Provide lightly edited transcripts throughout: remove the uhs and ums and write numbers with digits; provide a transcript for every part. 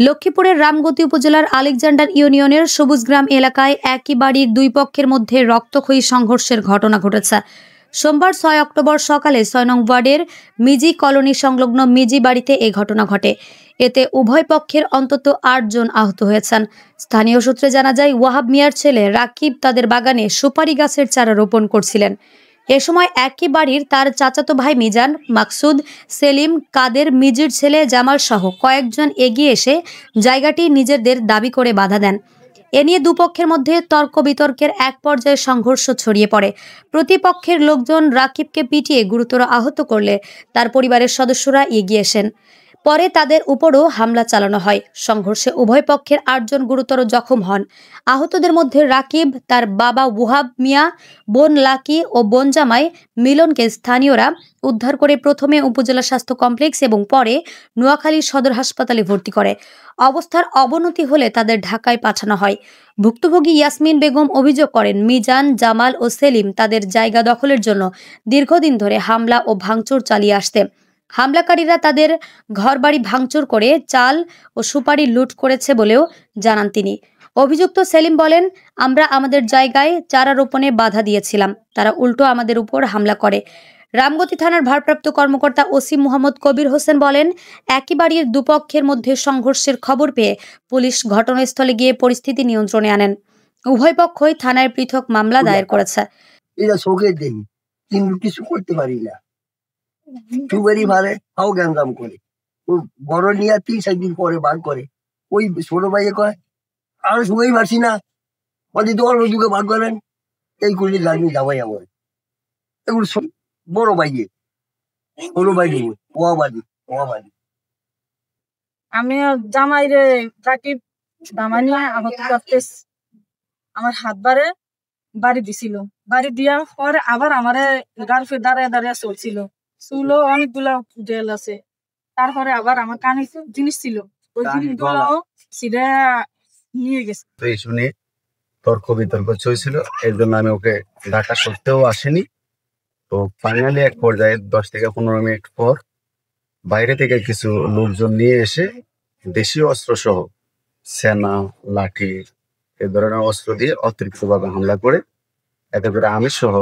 লক্ষ্মীপুরের রামগতি উপজেলার আলেকজান্ডার ইউনিয়নের সবুজগ্রাম এলাকায় একই বাড়ির দুই পক্ষের মধ্যে রক্তক্ষয়ী সংঘর্ষের ঘটনা ঘটেছে। সোমবার ৬ অক্টোবর সকালে ৬ নং ওয়ার্ডের মিজি কলোনি সংলগ্ন মিজি বাড়িতে এই ঘটনা ঘটে। এতে উভয় পক্ষের অন্তত ৮ জন আহত হয়েছেন। স্থানীয় সূত্রে জানা যায়, ওয়াহাব মিয়ার ছেলে রাকিব তাদের বাগানে সুপারি গাছের চারা রোপণ করছিলেন। এ সময় একই বাড়ির তার চাচাতো ভাই মিজান, মাকসুদ, সেলিম, কাদের, মিজির ছেলে জামাল সহ কয়েকজন এগিয়ে এসে জায়গাটি নিজেদের দাবি করে বাধা দেন। এ নিয়ে দুপক্ষের মধ্যে তর্ক বিতর্কের এক পর্যায়ে সংঘর্ষ ছড়িয়ে পড়ে। প্রতিপক্ষের লোকজন রাকিবকে পিটিয়ে গুরুতর আহত করলে তার পরিবারের সদস্যরা এগিয়ে আসেন। পরে তাদের উপরও হামলা চালানো হয়। সংঘর্ষে উভয় পক্ষের ৮ জন গুরুতর জখম হন। আহতদের মধ্যে রাকিব, তার বাবা ওয়াহাব মিয়া, বোন লাকি ও বোন জামাই মিলনকে স্থানীয়রা উদ্ধার করে প্রথমে উপজেলা স্বাস্থ্য কমপ্লেক্স এবং পরে নোয়াখালী সদর হাসপাতালে ভর্তি করে। অবস্থার অবনতি হলে তাদের ঢাকায় পাঠানো হয়। ভুক্তভোগী ইয়াসমিন বেগম অভিযোগ করেন, মিজান, জামাল ও সেলিম তাদের জায়গা দখলের জন্য দীর্ঘদিন ধরে হামলা ও ভাঙচুর চালিয়ে আসতে। হামলাকারীরা তাদের ঘরবাড়ি ভাঙচুর করে চাল ও সুপারি লুট করেছে বলেও জানান তিনি। অভিযুক্ত সেলিম বলেন, আমরা আমাদের জায়গায় চারা রোপণে বাধা দিয়েছিলাম, তারা উল্টো আমাদের উপর হামলা করে। রামগতি থানার ভারপ্রাপ্ত কর্মকর্তা ওসি মোহাম্মদ কবির হোসেন বলেন, একই বাড়ির দুপক্ষের মধ্যে সংঘর্ষের খবর পেয়ে পুলিশ ঘটনাস্থলে গিয়ে পরিস্থিতি নিয়ন্ত্রণে আনেন। উভয় পক্ষই থানায় পৃথক মামলা দায়ের করেছে। এটা চোখে দেখি কিন্তু কিছু করতে পারি না। চুবারি মারে, তাও গ্যাঞ্জাম করে। বড় নিয়ে ৩-৪ দিন পরে বার করে। ওই ছোট ভাইয়ে কয়, আর সবাই পারছি না, অতি তো অল্প যুগে বার করেন। এই করলে লাগবে যাবাই আমার এগুলো বড় ভাইয়ে, ছোট ভাই ওয়াবাদি। আমি জামাই রে রাকিব জামাই নিয়ে আহত করতে আমার হাত বাড়ি দিছিল। বাড়ি দেওয়ার পরে আবার আমার গার্লফ্রেন্ড দাঁড়িয়ে চলছিল। চুলও অনেকগুলা জেল আছে। তারপরে আবার আমার কানে জিনিস ছিল, ওই জিনিসগুলো সিধা নিয়ে গেছে। এই শুনে তর্ক বিতর্ক চলছিল, এর জন্য আমি ওকে ঢাকা সরতেও আসেনি। তো ফাইনালি এক পর্যায়ে 10 থেকে 15 মিনিট পর বাইরে থেকে কিছু লোকজন নিয়ে এসে দেশীয় অস্ত্র সহ সেনা, লাঠি এ ধরনের অস্ত্র দিয়ে অতিরিক্তভাবে হামলা করে, এতে করে আমি সহ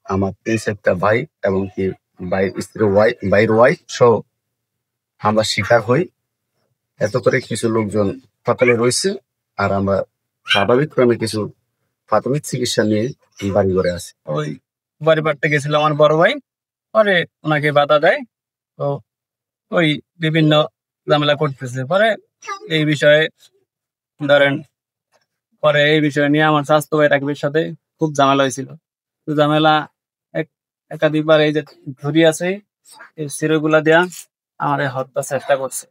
আমার 3-4টা ভাই এবং কি ভাইয়ের ওয়াইফ সহ আমরা শিকার হই। এত করে কিছু লোকজন হাসপাতালে রয়েছে, আর আমরা স্বাভাবিকক্রমে কিছু প্রাথমিক চিকিৎসা নিয়ে বাড়ি ঘরে আছি। ওই বাড়ি বাড়তে গেছিল আমার বড় ভাই, পরে ওনাকে বাধা দেয়। তো ওই বিভিন্ন ঝামেলা করতেছে। পরে এই বিষয়ে নিয়ে আমার স্বাস্থ্য ভাই রাকিবের সাথে খুব ঝামেলা হয়েছিল। ঝামেলা একাধিকবার এই যে ধরি আছে, এই সিরোগুলা দেয়া আমার হত্যার চেষ্টা করছে।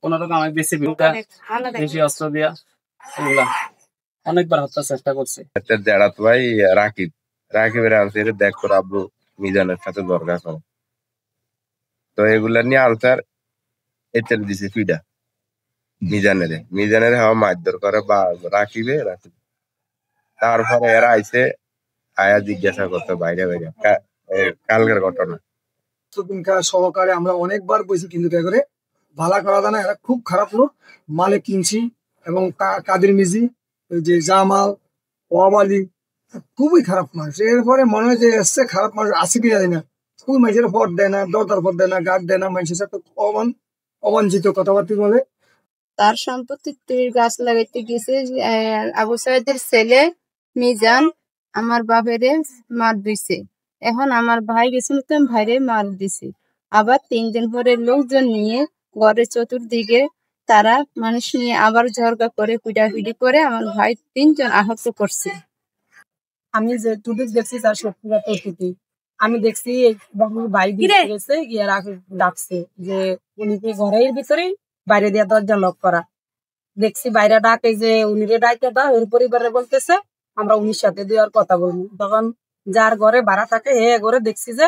কোনোরকম আমি বেশি অস্ত্র দিয়া এগুলা অনেকবার হত্যার চেষ্টা করছে। ভাই রাকিবের আনছে দেখ তোর আব্বু মিজানের সাথে দরকার হয়। তো এগুলা নিয়ে আনসার এটার দিছে ফিডা মিজানের হাওয়া মারধর করে বা রাকিবে। তারপরে এরা আইসে আয়া জিজ্ঞাসা করতে বাইরে কালকের ঘটনা সহকারে আমরা অনেকবার বসি, কিন্তু করে ভালা করা যায় না। এরা খুব খারাপ লোক। মালে কিনছি এবং কাদের মিজি, ওই যে জামাল, ওয়াবালি খুবই খারাপ মানুষ। এরপরে মনে হয় যে এসছে খারাপ মানুষ আছে কি জানি না। খুব মানুষের ভোট দেয় না, দরদার ভোট দেয় না, গার্ড দেয় না, মানুষের সাথে অবাঞ্ছিত কথাবার্তা বলে। তার সম্পত্তি গাছ লাগাইতে গেছে আবু সাইদের ছেলে মিজান আমার বাপেরে মার দিছে। এখন আমার ভাই গেছিল, তো ভাইরে মার দিছে। আবার 3 দিন পরে লোকজন নিয়ে ঘরের চতুর্দিকে তারা মানুষ নিয়ে আবার ঝগড়া করে পিটাপিটি করে আমার ভাই 3 জন আহত করছে। আমি যে টুটুক দেখছি তার সত্যি কথা টুটি। আমি দেখছি ভাই গেছে গিয়ে ডাকছে যে উনি ঘরের ভিতরে বাইরে দিয়ে দরজা লক করা। দেখছি বাইরে ডাকে যে উনিরে ডাকে দাও, ওর পরিবারে বলতেছে আমরা উনির সাথে দেওয়ার কথা বলবো। তখন যার ঘরে ভাড়া থাকে হে ঘরে দেখছি যে